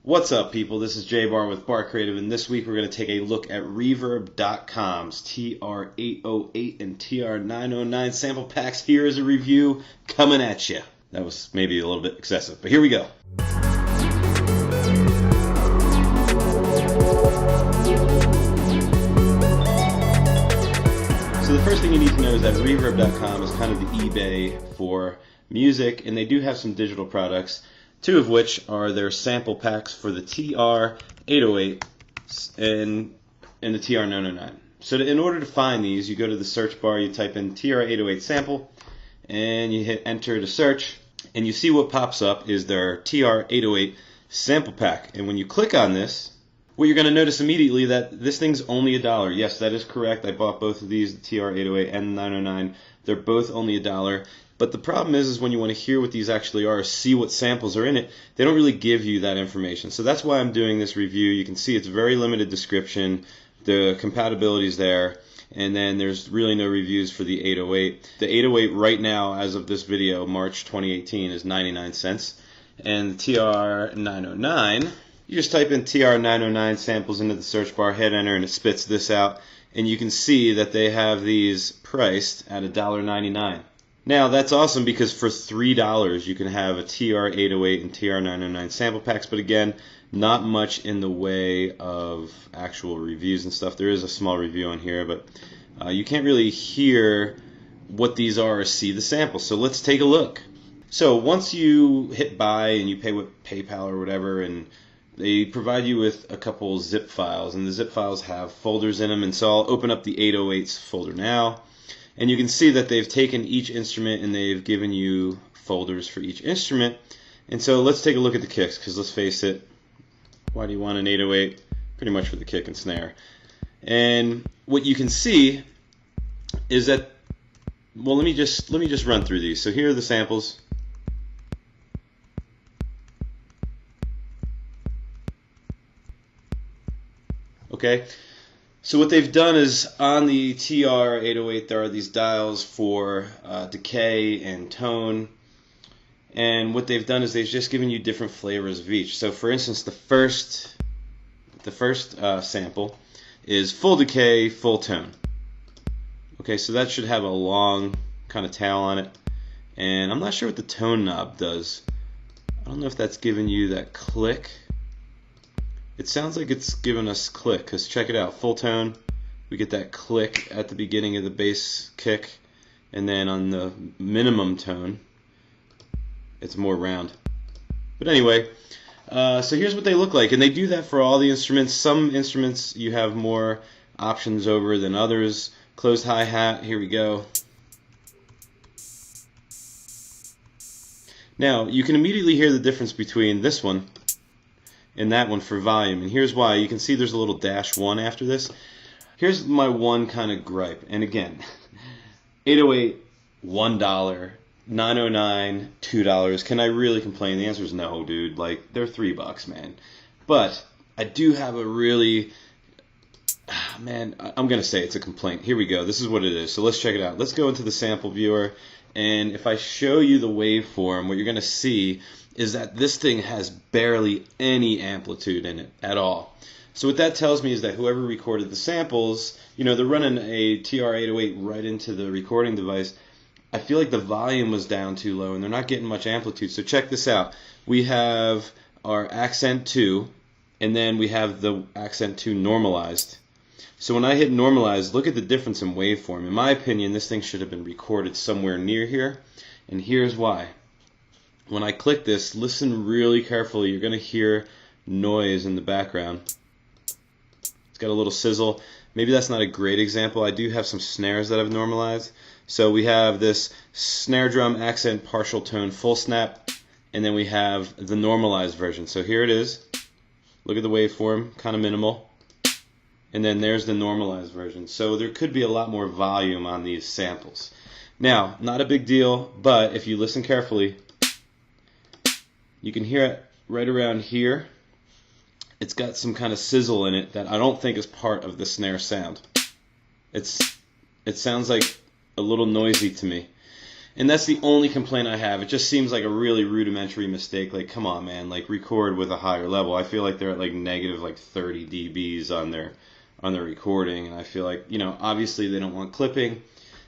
What's up, people? This is Bahr with BahrCreative, and this week we're going to take a look at Reverb.com's TR-808 and TR-909 sample packs. Here is a review coming at you. That was maybe a little bit excessive, but here we go. So the first thing you need to know is that Reverb.com is kind of the eBay for music, and they do have some digital products, two of which are their sample packs for the TR-808 and the TR-909. So in order to find these, you go to the search bar, you type in TR-808 sample, and you hit enter to search, and you see what pops up is their TR-808 sample pack. And when you click on this, what you're going to notice immediately that this thing's only $1. Yes, that is correct. I bought both of these, the TR-808 and the 909. They're both only $1. But the problem is when you want to hear what these actually are, see what samples are in it, they don't really give you that information. So that's why I'm doing this review. You can see it's very limited description. The compatibility is there. And then there's really no reviews for the 808. The 808 right now, as of this video, March 2018, is 99 cents. And the TR-909, you just type in TR-909 samples into the search bar, hit enter, and it spits this out. And you can see that they have these priced at $1.99. Now that's awesome because for $3 you can have a TR-808 and TR-909 sample packs, but again, not much in the way of actual reviews and stuff. There is a small review on here, but you can't really hear what these are or see the samples. So let's take a look. So once you hit buy and you pay with PayPal or whatever, and they provide you with a couple zip files, and the zip files have folders in them, and so I'll open up the 808's folder now. And you can see that they've taken each instrument and they've given you folders for each instrument. And so let's take a look at the kicks, because let's face it, why do you want an 808? Pretty much for the kick and snare. And what you can see is that, well, let me just run through these. So here are the samples. Okay. So what they've done is on the TR-808 there are these dials for decay and tone, and what they've done is they've just given you different flavors of each. So for instance, the first sample is full decay, full tone. Okay, so that should have a long kind of tail on it, and I'm not sure what the tone knob does. I don't know if that's giving you that click. It sounds like it's giving us click, because check it out, full tone, we get that click at the beginning of the bass kick, and then on the minimum tone, it's more round. But anyway, so here's what they look like, and they do that for all the instruments. Some instruments you have more options over than others. Closed hi-hat, here we go. Now, you can immediately hear the difference between this one and that one for volume, and here's why. You can see there's a little -1 after this. Here's my one kind of gripe, and again, 808 $1, 909 $2. Can I really complain? The answer is no, dude. Like, they're $3, man. But I do have a really, man, I'm gonna say it's a complaint. Here we go. This is what it is. So let's check it out. Let's go into the sample viewer, and if I show you the waveform, what you're gonna see is that this thing has barely any amplitude in it at all. So what that tells me is that whoever recorded the samples, you know, they're running a TR-808 right into the recording device. I feel like the volume was down too low and they're not getting much amplitude. So check this out. We have our accent 2, and then we have the accent 2 normalized. So when I hit normalized, look at the difference in waveform. In my opinion, this thing should have been recorded somewhere near here, and here's why. When I click this, listen really carefully. You're going to hear noise in the background. It's got a little sizzle. Maybe that's not a great example. I do have some snares that I've normalized. So we have this snare drum accent partial tone full snap, and then we have the normalized version. So here it is. Look at the waveform, kind of minimal. And then there's the normalized version. So there could be a lot more volume on these samples. Now, not a big deal, but if you listen carefully, you can hear it right around here. It's got some kind of sizzle in it that I don't think is part of the snare sound. It sounds like a little noisy to me. And that's the only complaint I have. It just seems like a really rudimentary mistake. Like, come on, man, like record with a higher level. I feel like they're at like negative like 30 dBs on their recording, and I feel like, you know, obviously they don't want clipping,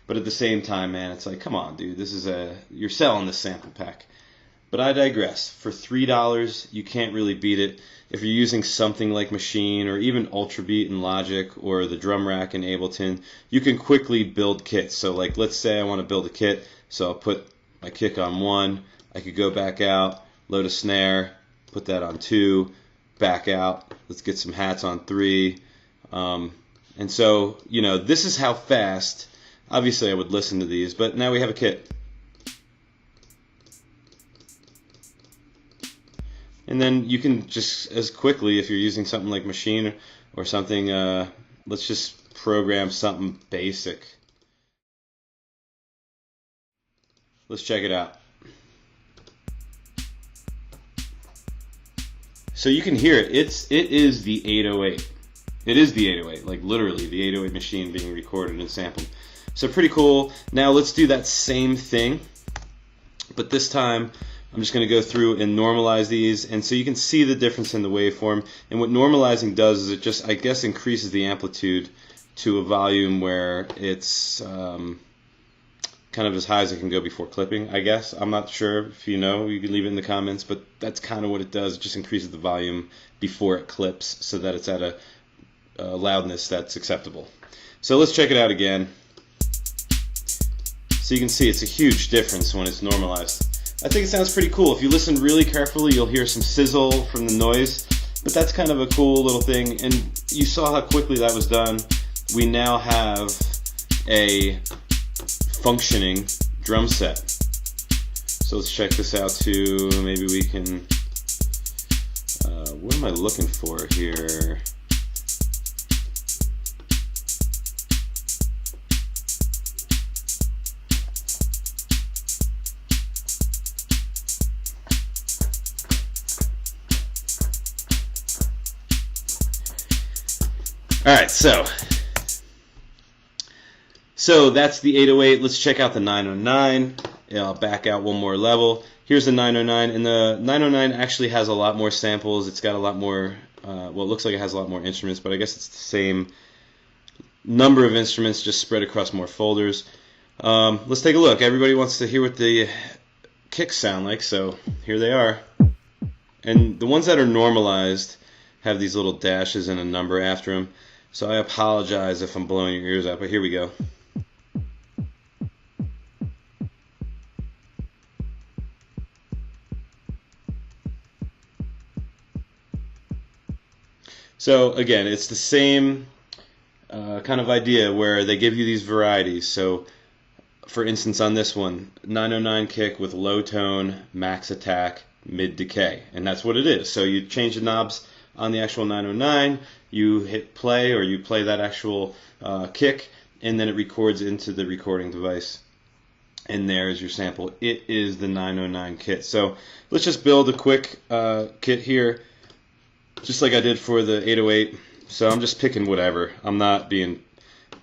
but at the same time, man, it's like, come on, dude, this is you're selling this sample pack. But I digress. For $3, you can't really beat it. If you're using something like Machine or even Ultrabeat in Logic or the drum rack in Ableton, you can quickly build kits. So like, let's say I want to build a kit, so I'll put my kick on 1, I could go back out, load a snare, put that on 2, back out, let's get some hats on 3. And so, you know, this is how fast, obviously I would listen to these, but now we have a kit. And then you can just as quickly, if you're using something like Machine or something, let's just program something basic. Let's check it out. So you can hear it. It is the 808. It is the 808, like literally the 808 machine being recorded and sampled. So pretty cool. Now let's do that same thing, but this time I'm just going to go through and normalize these, and so you can see the difference in the waveform. And what normalizing does is it just, I guess, increases the amplitude to a volume where it's kind of as high as it can go before clipping, I guess. I'm not sure. If you know, you can leave it in the comments, but that's kind of what it does. It just increases the volume before it clips so that it's at a loudness that's acceptable. So let's check it out again. So you can see it's a huge difference when it's normalized. I think it sounds pretty cool. If you listen really carefully, you'll hear some sizzle from the noise, but that's kind of a cool little thing. And you saw how quickly that was done. We now have a functioning drum set. So let's check this out too. Maybe we can, what am I looking for here? Alright, so that's the 808. Let's check out the 909. I'll back out one more level. Here's the 909, and the 909 actually has a lot more samples. It's got a lot more, well, it looks like it has a lot more instruments, but I guess it's the same number of instruments, just spread across more folders. Let's take a look. Everybody wants to hear what the kicks sound like, so here they are. And the ones that are normalized have these little dashes and a number after them. So I apologize if I'm blowing your ears out, but here we go. So again, it's the same kind of idea where they give you these varieties. So for instance, on this one, 909 kick with low tone, max attack, mid decay, and that's what it is. So you change the knobs on the actual 909, you hit play, or you play that actual kick, and then it records into the recording device. And there's your sample. It is the 909 kit. So let's just build a quick kit here, just like I did for the 808. So I'm just picking whatever. I'm not being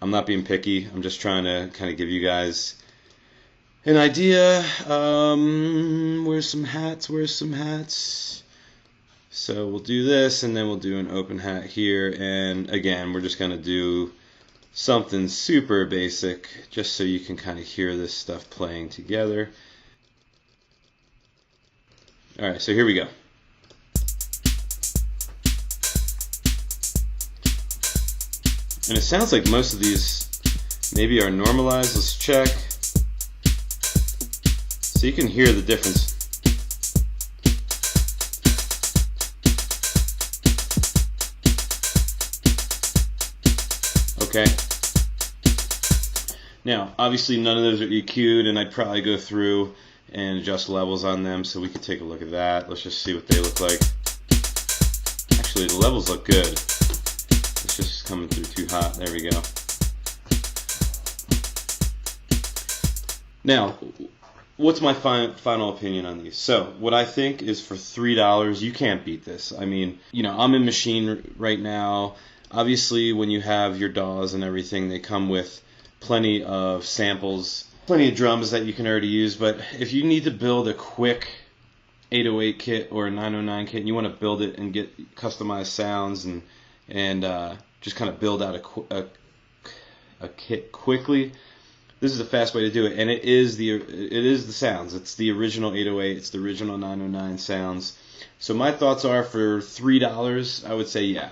picky. I'm just trying to kind of give you guys an idea. Where's some hats? So we'll do this, and then we'll do an open hat here, and again, we're just going to do something super basic, just so you can kind of hear this stuff playing together. Alright, so here we go. And it sounds like most of these maybe are normalized. Let's check. So you can hear the difference. Okay. Now, obviously none of those are EQ'd, and I'd probably go through and adjust levels on them, so we could take a look at that. Let's just see what they look like. Actually, the levels look good. It's just coming through too hot. There we go. Now, what's my final opinion on these? So, what I think is for $3, you can't beat this. I mean, you know, I'm in Machine right now. Obviously, when you have your DAWs and everything, they come with plenty of samples plenty of drums that you can already use. But if you need to build a quick 808 kit or a 909 kit and you want to build it and get customized sounds and just kind of build out a kit quickly, this is a fast way to do it. And it is the sounds. It's the original 808. It's the original 909 sounds. So my thoughts are, for $3, I would say yeah.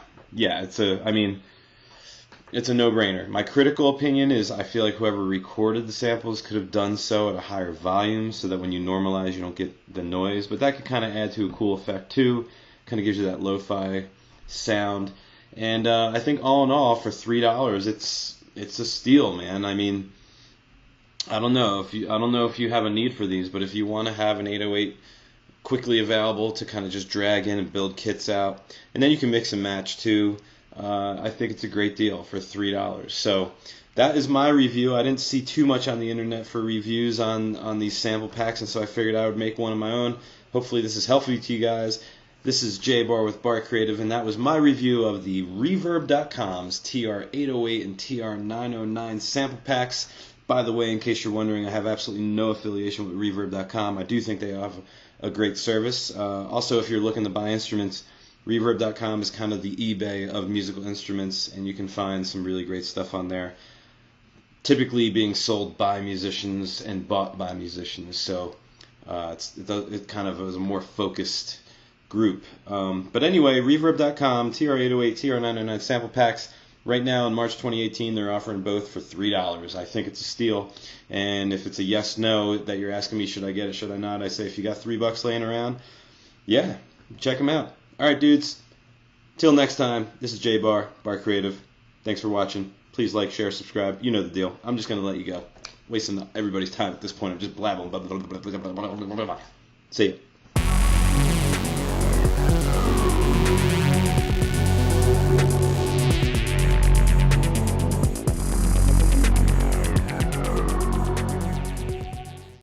It's a no-brainer. My critical opinion is I feel like whoever recorded the samples could have done so at a higher volume so that when you normalize you don't get the noise. But that could kind of add to a cool effect too. Kind of gives you that lo-fi sound. And I think all in all, for $3, it's a steal, man. I mean, I don't know if you have a need for these, but if you want to have an 808 quickly available to kind of just drag in and build kits out, and then you can mix and match too. I think it's a great deal for $3. So that is my review. I didn't see too much on the internet for reviews on these sample packs, and so I figured I would make one of my own. Hopefully this is helpful to you guys. This is Bahr with BahrCreative, and that was my review of the Reverb.com's TR-808 and TR-909 sample packs. By the way, in case you're wondering, I have absolutely no affiliation with Reverb.com. I do think they have a great service. Also, if you're looking to buy instruments, Reverb.com is kind of the eBay of musical instruments, and you can find some really great stuff on there, typically being sold by musicians and bought by musicians. So it kind of is a more focused group. But anyway, Reverb.com, TR-808, TR-909 sample packs. Right now in March 2018, they're offering both for $3. I think it's a steal. And if it's a yes/no that you're asking me, should I get it, should I not? I say if you got $3 laying around, yeah, check them out. All right, dudes. Till next time, this is Bahr, BahrCreative. Thanks for watching. Please like, share, subscribe. You know the deal. I'm just going to let you go. Wasting everybody's time at this point. I'm just blabbing. See ya.